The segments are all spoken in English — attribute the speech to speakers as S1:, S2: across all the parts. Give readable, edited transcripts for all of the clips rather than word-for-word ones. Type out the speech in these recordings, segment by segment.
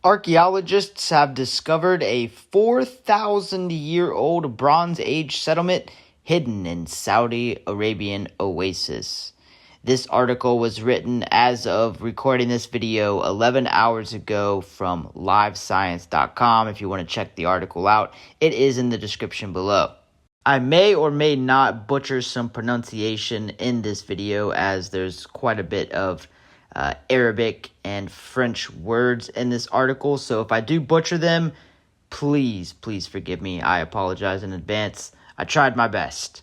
S1: Archaeologists have discovered a 4,000-year-old Bronze Age settlement hidden in Saudi Arabian Oasis. This article was written as of recording this video 11 hours ago from livescience.com. If you want to check the article out, it is in the description below. I may or may not butcher some pronunciation in this video, as there's quite a bit of Arabic and French words in this article. So if I do butcher them, please forgive me. I apologize in advance. I tried my best.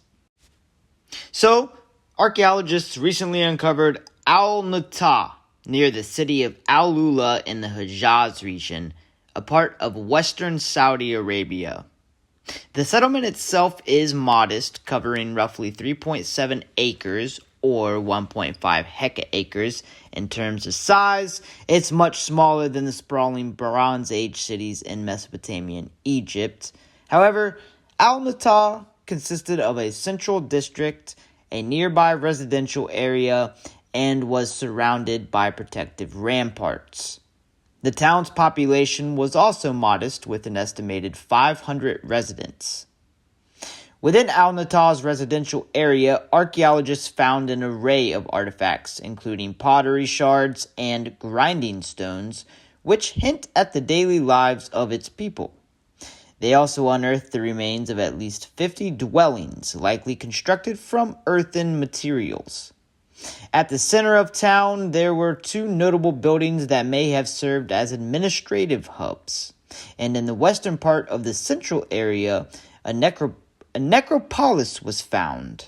S1: So, archaeologists recently uncovered al-Natah near the city of Al-Ula in the Hejaz region, a part of western Saudi Arabia. The settlement itself is modest, covering roughly 3.7 acres or 1.5 hectares in terms of size. It's much smaller than the sprawling Bronze Age cities in Mesopotamia and Egypt. However, al-Natah consisted of a central district, a nearby residential area, and was surrounded by protective ramparts. The town's population was also modest, with an estimated 500 residents. Within al-Natah's residential area, archaeologists found an array of artifacts, including pottery shards and grinding stones, which hint at the daily lives of its people. They also unearthed the remains of at least 50 dwellings, likely constructed from earthen materials. At the center of town, there were two notable buildings that may have served as administrative hubs. And in the western part of the central area, a necropolis was found.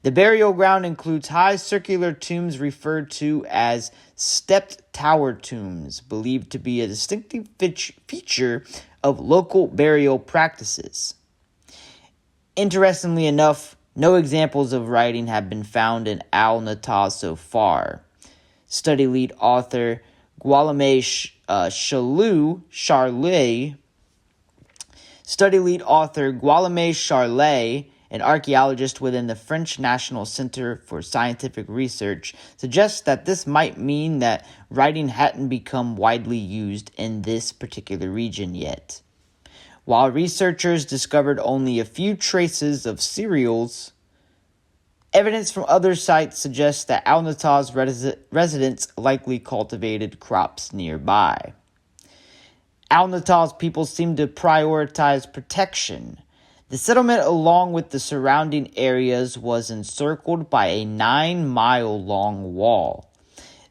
S1: The burial ground includes high circular tombs referred to as stepped tower tombs, believed to be a distinctive feature of local burial practices. Interestingly enough, no examples of writing have been found in al-Natah so far. Study lead author Guillaume Charlet, an archaeologist within the French National Center for Scientific Research, suggests that this might mean that writing hadn't become widely used in this particular region yet. While researchers discovered only a few traces of cereals, evidence from other sites suggests that al-Natah's residents likely cultivated crops nearby. Al-Natah's people seem to prioritize protection. The settlement, along with the surrounding areas, was encircled by a 9-mile-long wall.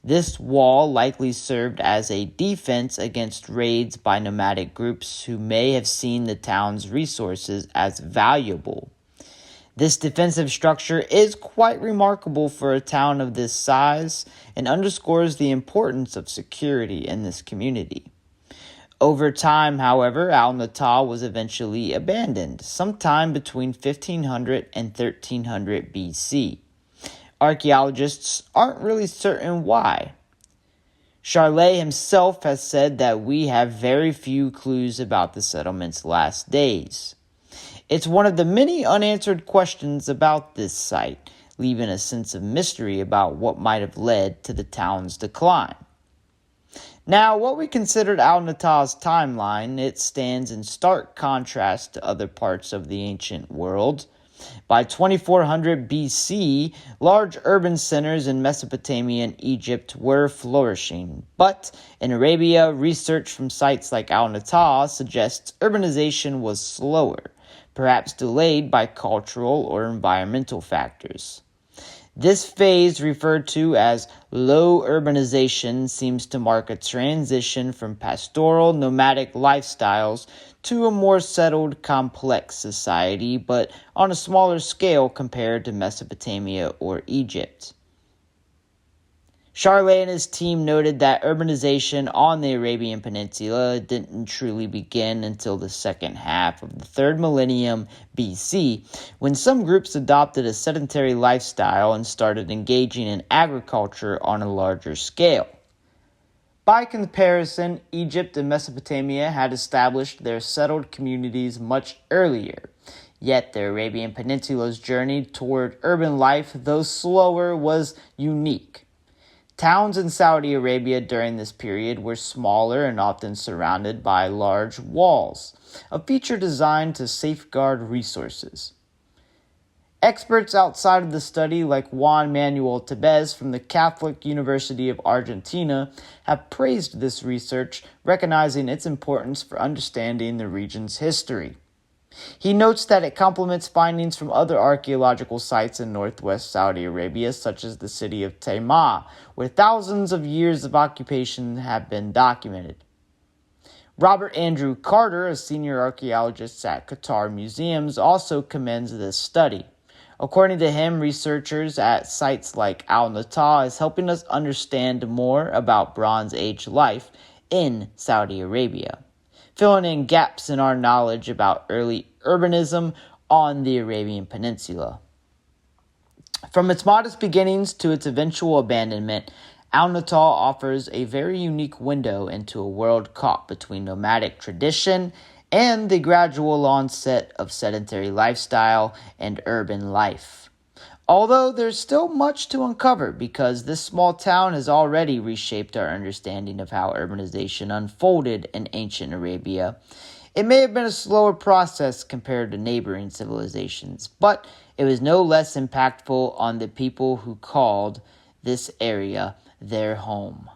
S1: This wall likely served as a defense against raids by nomadic groups who may have seen the town's resources as valuable. This defensive structure is quite remarkable for a town of this size and underscores the importance of security in this community. Over time, however, al-Natah was eventually abandoned, sometime between 1500 and 1300 BC. Archaeologists aren't really certain why. Charlet himself has said that we have very few clues about the settlement's last days. It's one of the many unanswered questions about this site, leaving a sense of mystery about what might have led to the town's decline. Now, what we considered al-Natah's timeline, it stands in stark contrast to other parts of the ancient world. By 2400 BC, large urban centers in Mesopotamia and Egypt were flourishing. But in Arabia, research from sites like al-Natah suggests urbanization was slower, perhaps delayed by cultural or environmental factors. This phase, referred to as low urbanization, seems to mark a transition from pastoral, nomadic lifestyles to a more settled, complex society, but on a smaller scale compared to Mesopotamia or Egypt. Charlet and his team noted that urbanization on the Arabian Peninsula didn't truly begin until the second half of the 3rd millennium BC, when some groups adopted a sedentary lifestyle and started engaging in agriculture on a larger scale. By comparison, Egypt and Mesopotamia had established their settled communities much earlier, yet the Arabian Peninsula's journey toward urban life, though slower, was unique. Towns in Saudi Arabia during this period were smaller and often surrounded by large walls, a feature designed to safeguard resources. Experts outside of the study, like Juan Manuel Tebez from the Catholic University of Argentina, have praised this research, recognizing its importance for understanding the region's history. He notes that it complements findings from other archaeological sites in northwest Saudi Arabia, such as the city of Taimah, where thousands of years of occupation have been documented. Robert Andrew Carter, a senior archaeologist at Qatar Museums, also commends this study. According to him, researchers at sites like al-Natah is helping us understand more about Bronze Age life in Saudi Arabia, filling in gaps in our knowledge about early urbanism on the Arabian Peninsula. From its modest beginnings to its eventual abandonment, al-Natah offers a very unique window into a world caught between nomadic tradition and the gradual onset of sedentary lifestyle and urban life. Although there's still much to uncover because this small town has already reshaped our understanding of how urbanization unfolded in ancient Arabia. It may have been a slower process compared to neighboring civilizations, but it was no less impactful on the people who called this area their home.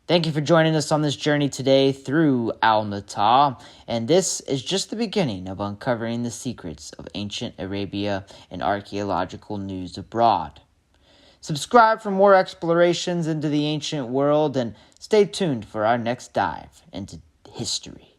S1: Thank you for joining us on this journey today through al-Natah, and this is just the beginning of uncovering the secrets of ancient Arabia and archaeological news abroad. Subscribe for more explorations into the ancient world and stay tuned for our next dive into history.